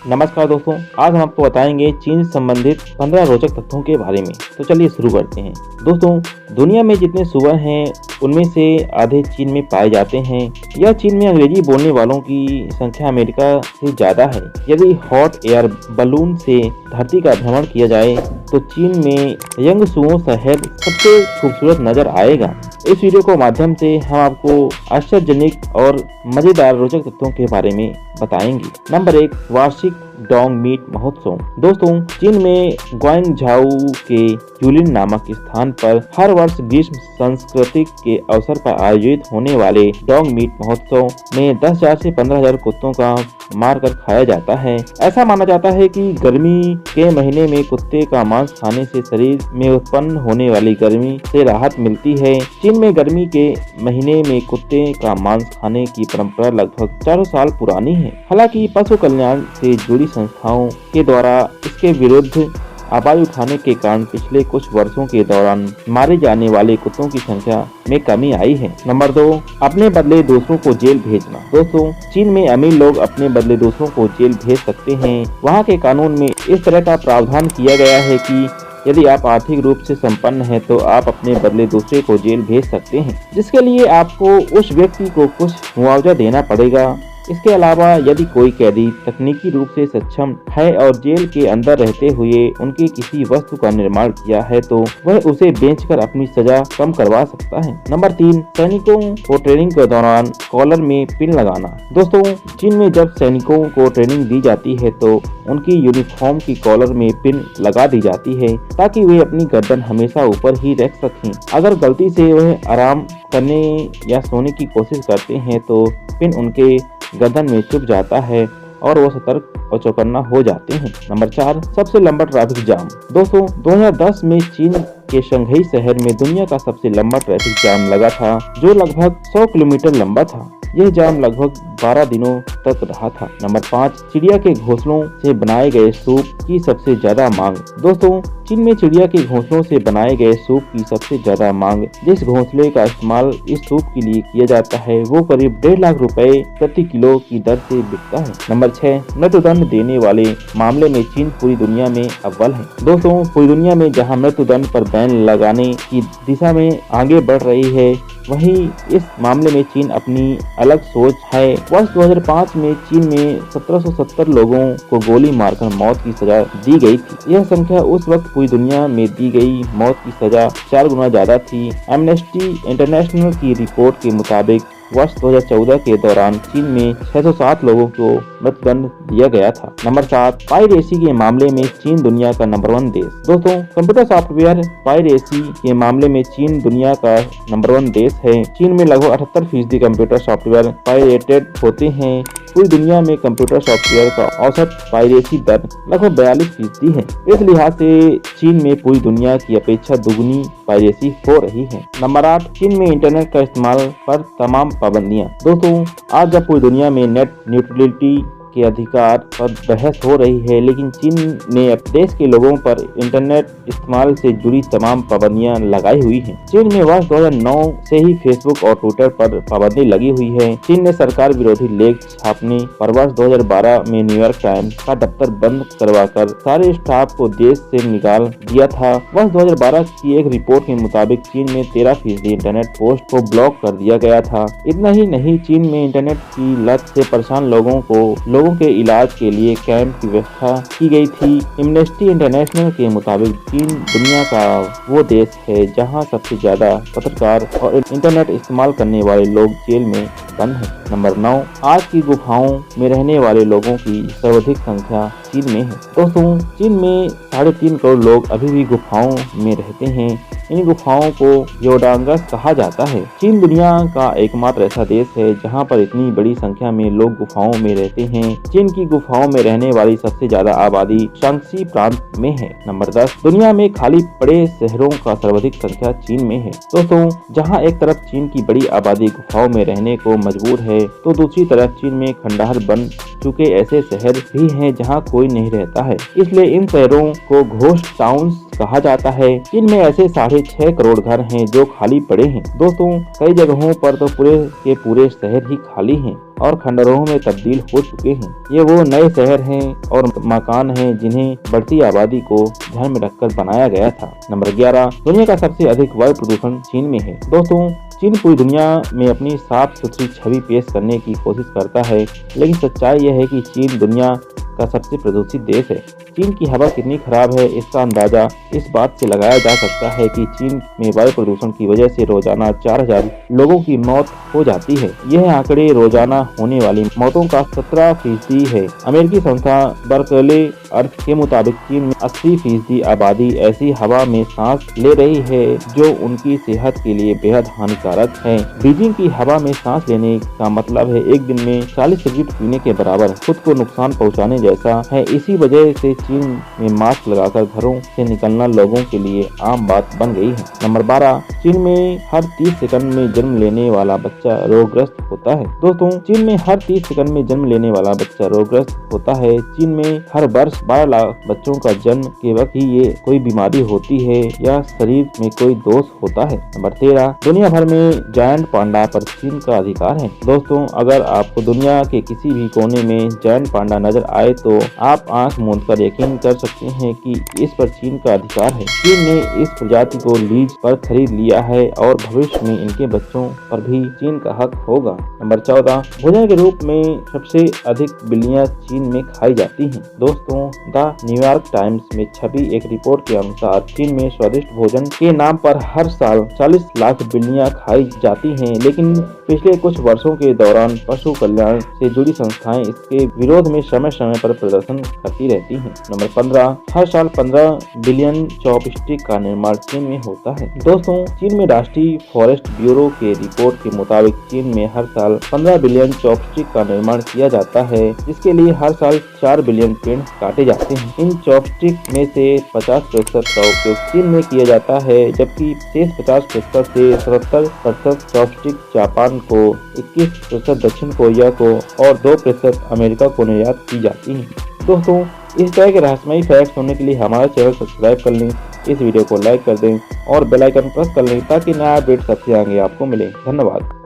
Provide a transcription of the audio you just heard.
नमस्कार दोस्तों, आज हम आपको बताएंगे चीन से संबंधित 15 रोचक तथ्यों के बारे में। तो चलिए शुरू करते हैं। दोस्तों, दुनिया में जितने सूअर हैं उनमें से आधे चीन में पाए जाते हैं। यह चीन में अंग्रेजी बोलने वालों की संख्या अमेरिका से ज़्यादा है। यदि हॉट एयर बलून से धरती का भ्रमण किया जाए तो चीन में यंगसुओ शहर सबसे खूबसूरत नजर आएगा। इस वीडियो के माध्यम से हम आपको आश्चर्यजनक और मजेदार रोचक तथ्यों के बारे में बताएंगे। नंबर 1, वार्षिक डोंग मीट महोत्सव। दोस्तों, चीन में ग्वांगझाऊ के यूलिन नामक स्थान पर हर वर्ष ग्रीष्म संस्कृति के अवसर पर आयोजित होने वाले डोंग मीट महोत्सव में 10,000 से 15,000 कुत्तों का मारकर खाया जाता है। ऐसा माना जाता है कि गर्मी के महीने में कुत्ते का मांस खाने से शरीर में उत्पन्न होने वाली गर्मी से राहत मिलती है। चीन में गर्मी के महीने में कुत्ते का मांस खाने की परंपरा लगभग 400 साल पुरानी है। हालांकि पशु कल्याण से जुड़ी संस्थाओं के द्वारा इसके विरुद्ध आवाज उठाने के कारण पिछले कुछ वर्षों के दौरान मारे जाने वाले कुत्तों की संख्या में कमी आई है। नंबर 2, अपने बदले दूसरों को जेल भेजना। दोस्तों, चीन में अमीर लोग अपने बदले दूसरों को जेल भेज सकते हैं। वहाँ के कानून में इस तरह का प्रावधान किया गया है कि यदि आप आर्थिक रूप से संपन्न हैं तो आप अपने बदले दूसरे को जेल भेज सकते हैं, जिसके लिए आपको उस व्यक्ति को कुछ मुआवजा देना पड़ेगा। इसके अलावा यदि कोई कैदी तकनीकी रूप से सक्षम है और जेल के अंदर रहते हुए उनकी किसी वस्तु का निर्माण किया है तो वह उसे बेचकर अपनी सजा कम करवा सकता है। नंबर 3, सैनिकों को ट्रेनिंग के दौरान कॉलर में पिन लगाना। दोस्तों, चीन में जब सैनिकों को ट्रेनिंग दी जाती है तो उनकी यूनिफॉर्म की कॉलर में पिन लगा दी जाती है ताकि वे अपनी गर्दन हमेशा ऊपर ही रख सकें। अगर गलती से वह आराम करने या सोने की कोशिश करते हैं तो पिन उनके गर्दन में चुभ जाता है और वो सतर्क और चौकन्ना हो जाते हैं। नंबर 4, सबसे लंबा ट्रैफिक जाम। दोस्तों, 2010 में चीन के शंघाई शहर में दुनिया का सबसे लंबा ट्रैफिक जाम लगा था, जो लगभग 100 किलोमीटर लंबा था। यह जाम लगभग 12 दिनों तक रहा था। नंबर 5, चिड़िया के घोंसलों से बनाए गए सूप की सबसे ज्यादा मांग। दोस्तों, चीन में चिड़िया के घोंसलों से बनाए गए सूप की सबसे ज्यादा मांग। जिस घोंसले का इस्तेमाल इस सूप के लिए किया जाता है वो करीब 1.5 लाख रुपए प्रति किलो की दर से बिकता है। नंबर 6, मृत्युदंड देने वाले मामले में चीन पूरी दुनिया में अव्वल है। दोस्तों, पूरी दुनिया में जहां मृत्युदंड पर बैन लगाने की दिशा में आगे बढ़ रही है, वहीं इस मामले में चीन अपनी अलग सोच है। वर्ष 2005 में चीन में 1770 लोगों को गोली मारकर मौत की सजा दी गई थी। यह संख्या उस वक्त पूरी दुनिया में दी गई मौत की सजा 4 गुना ज्यादा थी। एमनेस्टी इंटरनेशनल की रिपोर्ट के मुताबिक वर्ष 2014 के दौरान चीन में 607 लोगों को मृत्युदंड दिया गया था। नंबर 7, पायरेसी के मामले में चीन दुनिया का नंबर 1 देश। दोस्तों, कंप्यूटर सॉफ्टवेयर पायरेसी के मामले में चीन दुनिया का नंबर 1 देश है। चीन में लगभग 78% कंप्यूटर सॉफ्टवेयर पायरेटेड होते हैं। पूरी दुनिया में कंप्यूटर सॉफ्टवेयर का औसत पायरेसी दर लगभग 42% है। इस लिहाज से चीन में पूरी दुनिया की अपेक्षा दुगनी पायरेसी हो रही है। नंबर 8, चीन में इंटरनेट का इस्तेमाल पर तमाम पाबंदियां। दोस्तों, आज जब पूरी दुनिया में नेट न्यूट्रलिटी के अधिकार पर बहस हो रही है, लेकिन चीन ने देश के लोगों पर इंटरनेट इस्तेमाल से जुड़ी तमाम पाबंदियां लगाई हुई हैं। चीन में वर्ष 2009 से ही फेसबुक और ट्विटर पर पाबंदी लगी हुई है। चीन ने सरकार विरोधी लेख छापने पर वर्ष 2012 में न्यूयॉर्क टाइम्स का दफ्तर बंद करवाकर सारे स्टाफ को देश से निकाल दिया था। वर्ष 2012 की एक रिपोर्ट के मुताबिक चीन में 13% इंटरनेट पोस्ट को ब्लॉक कर दिया गया था। इतना ही नहीं, चीन में इंटरनेट की लत से परेशान लोगों के इलाज के लिए कैंप की व्यवस्था की गई थी। एमनेस्टी इंटरनेशनल के मुताबिक चीन दुनिया का वो देश है जहां सबसे ज्यादा पत्रकार और इंटरनेट इस्तेमाल करने वाले लोग जेल में बंद हैं। नंबर 9, आज की गुफाओं में रहने वाले लोगों की सर्वाधिक संख्या चीन में है। दोस्तों, चीन में 3.5 करोड़ लोग अभी भी गुफाओं में रहते हैं। इन गुफाओं को योडांगस कहा जाता है। चीन दुनिया का एकमात्र ऐसा देश है जहां पर इतनी बड़ी संख्या में लोग गुफाओं में रहते हैं। चीन की गुफाओं में रहने वाली सबसे ज्यादा आबादी शांक्सी प्रांत में है। नंबर 10, दुनिया में खाली पड़े शहरों का सर्वाधिक संख्या चीन में है। दोस्तों, जहां एक तरफ चीन की बड़ी आबादी गुफाओं में रहने को मजबूर है तो दूसरी तरफ चीन में खंडहर बन चुके ऐसे शहर भी हैं जहां कोई नहीं रहता है, इसलिए इन शहरों को घोस्ट टाउन्स कहा जाता है। चीन में ऐसे 6.5 करोड़ घर हैं जो खाली पड़े हैं। दोस्तों, कई जगहों पर तो पूरे के पूरे शहर ही खाली हैं और खंडरों में तब्दील हो चुके हैं। ये वो नए शहर हैं और मकान हैं जिन्हें बढ़ती आबादी को ध्यान में रखकर बनाया गया था। नंबर 11, दुनिया का सबसे अधिक वायु प्रदूषण चीन में है। दोस्तों, चीन पूरी दुनिया में अपनी साफ सुथरी छवि पेश करने की कोशिश करता है, लेकिन सच्चाई यह है कि चीन दुनिया का सबसे प्रदूषित देश है। चीन की हवा कितनी खराब है इसका अंदाजा इस बात से लगाया जा सकता है कि चीन में वायु प्रदूषण की वजह से रोजाना 4000 लोगों की मौत हो जाती है। यह आंकड़े रोजाना होने वाली मौतों का 17% है। अमेरिकी संस्था बर्कले अर्थ के मुताबिक चीन में 80% आबादी ऐसी हवा में सांस ले रही है जो उनकी सेहत के लिए बेहद हानिकारक है। बीजिंग की हवा में सांस लेने का मतलब है एक दिन में 40 सिगरेट पीने के बराबर, खुद को नुकसान पहुंचाने जैसा है। इसी वजह से चीन में मास्क लगाकर घरों से निकलना लोगों के लिए आम बात बन गई है। नंबर 12, चीन में हर 30 सेकंड में जन्म लेने वाला बच्चा रोगग्रस्त होता है। दोस्तों, चीन में हर 30 सेकंड में जन्म लेने वाला बच्चा रोगग्रस्त होता है। चीन में हर वर्ष 12 लाख बच्चों का जन्म के वक्त ही ये कोई बीमारी होती है या शरीर में कोई दोष होता है। नंबर 13, दुनिया भर में जायंट पांडा पर चीन का अधिकार है। दोस्तों, अगर आपको दुनिया के किसी भी कोने में जायंट पांडा नजर आए तो आप आंख मूंद कर यकीन कर सकते हैं कि इस पर चीन का अधिकार है। चीन ने इस प्रजाति को लीज पर खरीद लिया है और भविष्य में इनके बच्चों पर भी चीन का हक होगा। नंबर 14, भोजन के रूप में सबसे अधिक बिल्लियां चीन में खाई जाती हैं। दोस्तों, द न्यूयॉर्क टाइम्स में छपी एक रिपोर्ट के अनुसार चीन में स्वादिष्ट भोजन के नाम पर हर साल 40 लाख बिल्लियां खाई जाती हैं, लेकिन पिछले कुछ वर्षों के दौरान पशु कल्याण से जुड़ी संस्थाएं इसके विरोध में समय समय पर प्रदर्शन करती रहती हैं। नंबर 15, हर साल 15 बिलियन चॉपस्टिक का निर्माण चीन में होता है। दोस्तों, चीन में राष्ट्रीय फॉरेस्ट ब्यूरो के रिपोर्ट के मुताबिक चीन में हर साल 15 बिलियन चॉपस्टिक का निर्माण किया जाता है, जिसके लिए हर साल 4 बिलियन पेड़ काटे जाते हैं। इन चॉपस्टिक में से 50% का उपयोग चीन में किया जाता है, जबकि शेष 50% से 77% चॉपस्टिक जापान को, 21% दक्षिण कोरिया को और 2% अमेरिका को निर्यात की जाती है। दोस्तों, इस तरह के रहस्यमयी फैक्ट सुनने के लिए हमारा चैनल सब्सक्राइब कर लें, इस वीडियो को लाइक कर दें और बेल आइकन प्रेस कर लें ताकि नया अपडेट सबसे आगे आपको मिले। धन्यवाद।